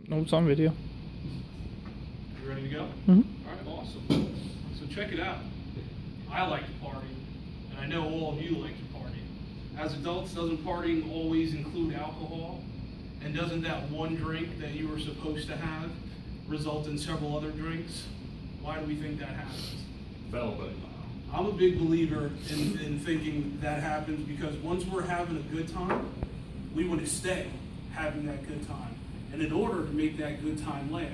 No, it's on video. You ready to go? Mm-hmm. All right, awesome. So check it out. I like to party, and I know all of you like to party. As adults, doesn't partying always include alcohol? And doesn't that one drink that you were supposed to have result in several other drinks? Why do we think that happens? I'm a big believer in thinking that happens because once we're having a good time, we want to stay having that good time. And in order to make that good time last,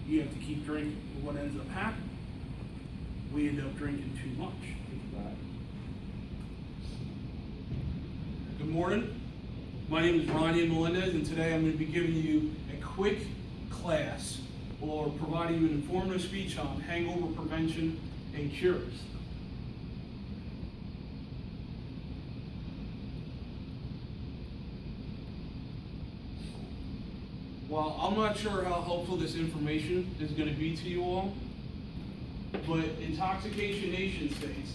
you have to keep drinking. But what ends up happening? We end up drinking too much. Good morning. My name is Ronnie Melendez, and today I'm going to be giving you a quick class or providing you an informative speech on hangover prevention and cures. Well, I'm not sure how helpful this information is going to be to you all, but Intoxication Nation states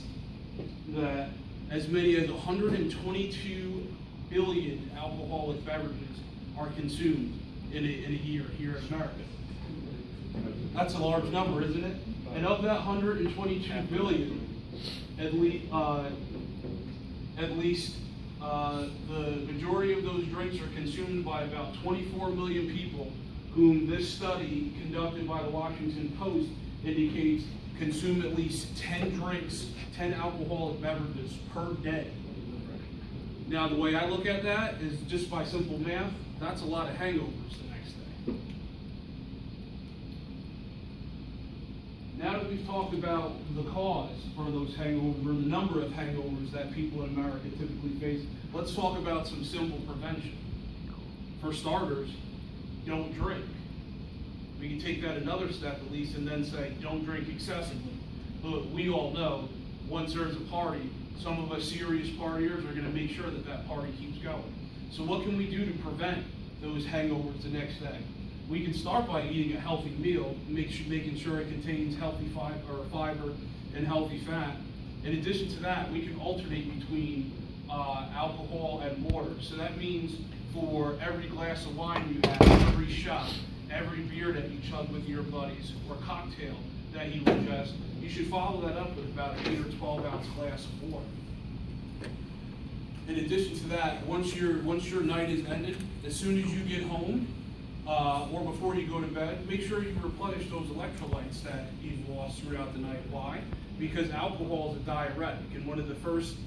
that as many as 122 billion alcoholic beverages are consumed in a year here in America. That's a large number, isn't it? And of that 122 billion, at least the majority of those drinks are consumed by about 24 million people, whom this study conducted by the Washington Post indicates consume at least 10 drinks, 10 alcoholic beverages per day. Now, the way I look at that is just by simple math, that's a lot of hangovers the next day. Now that we've talked about the cause for those hangovers, the number of hangovers that people in America typically face, let's talk about some simple prevention. For starters, don't drink. We can take that another step at least and then say, don't drink excessively. But we all know, once there's a party, some of us serious partiers are going to make sure that that party keeps going. So what can we do to prevent those hangovers the next day? We can start by eating a healthy meal, making sure it contains healthy fiber and healthy fat. In addition to that, we can alternate between alcohol and water. So that means for every glass of wine you have, every shot, every beer that you chug with your buddies, or cocktail that you ingest, you should follow that up with about an 8 or 12 ounce glass of water. In addition to that, once your night is ended, as soon as you get home, or before you go to bed, make sure you replenish those electrolytes that you've lost throughout the night. Why? Because alcohol is a diuretic, and one of the first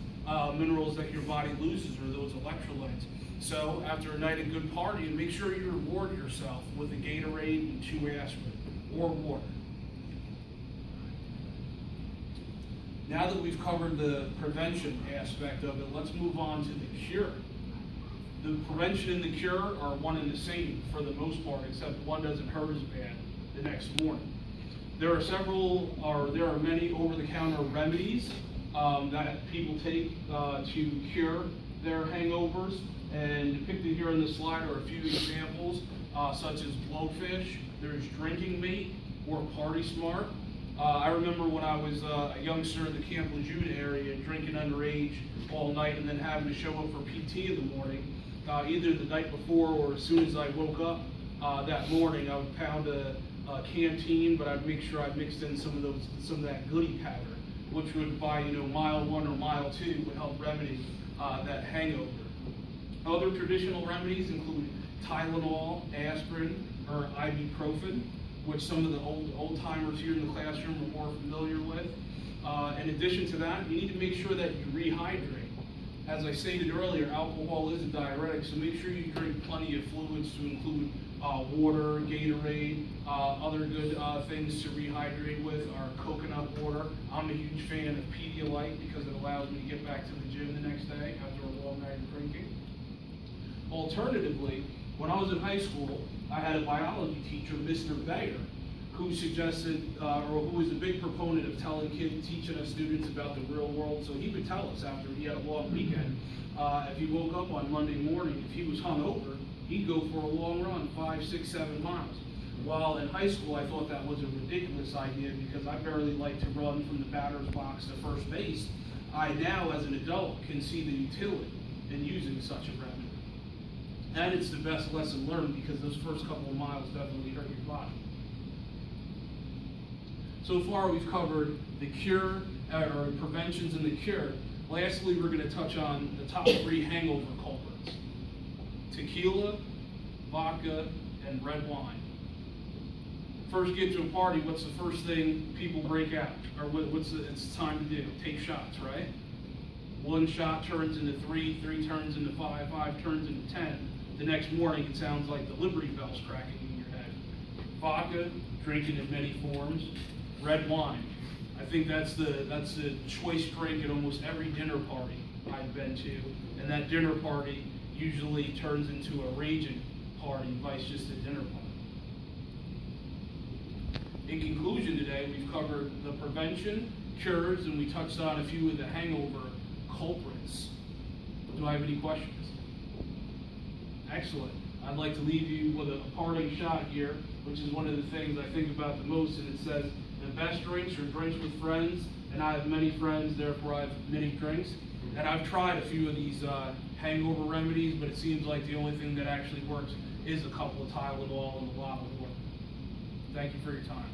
minerals that your body loses are those electrolytes. So after a night of good partying, make sure you reward yourself with a Gatorade and 2 aspirin, or water. Now that we've covered the prevention aspect of it, let's move on to the cure. The prevention and the cure are one and the same for the most part, except one doesn't hurt as bad the next morning. There are many over-the-counter remedies that people take to cure their hangovers, and depicted here on the slide are a few examples, such as Blowfish, there's Drinking Mate, or Party Smart. I remember when I was a youngster in the Camp Lejeune area, drinking underage all night and then having to show up for PT in the morning. Either the night before or as soon as I woke up that morning, I would pound a canteen, but I'd make sure I mixed in some of that goodie powder, which would by mile 1 or mile 2 would help remedy that hangover. Other traditional remedies include Tylenol, aspirin, or ibuprofen, which some of the old timers here in the classroom are more familiar with. In addition to that, you need to make sure that you rehydrate. As I stated earlier, alcohol is a diuretic, so make sure you drink plenty of fluids to include water, Gatorade, other good things to rehydrate with are coconut water. I'm a huge fan of Pedialyte because it allows me to get back to the gym the next day after a long night of drinking. Alternatively, when I was in high school, I had a biology teacher, Mr. Bayer, who suggested, or who was a big proponent of teaching us students about the real world. So he would tell us after he had a long weekend, if he woke up on Monday morning, if he was hungover, he'd go for a long run, 5, 6, 7 miles. While in high school, I thought that was a ridiculous idea because I barely like to run from the batter's box to first base. I now, as an adult, can see the utility in using such a remedy. And it's the best lesson learned because those first couple of miles definitely hurt your body. So far we've covered the cure, or preventions and the cure. Lastly, we're going to touch on the top 3 hangover culprits: tequila, vodka, and red wine. First, get to a party, what's the first thing people break out? Or it's time to do? Take shots, right? 1 shot turns into 3, 3 turns into 5, 5 turns into 10. The next morning, it sounds like the Liberty Bell's cracking in your head. Vodka, drinking in many forms. Red wine. I think that's the choice drink at almost every dinner party I've been to. And that dinner party usually turns into a raging party, vice just a dinner party. In conclusion today, we've covered the prevention, cures, and we touched on a few of the hangover culprits. Do I have any questions? Excellent. I'd like to leave you with a parting shot here, which is one of the things I think about the most, and it says, the best drinks are drinks with friends, and I have many friends, therefore I have many drinks. And I've tried a few of these hangover remedies, but it seems like the only thing that actually works is a couple of Tylenol and a lot of water. Thank you for your time.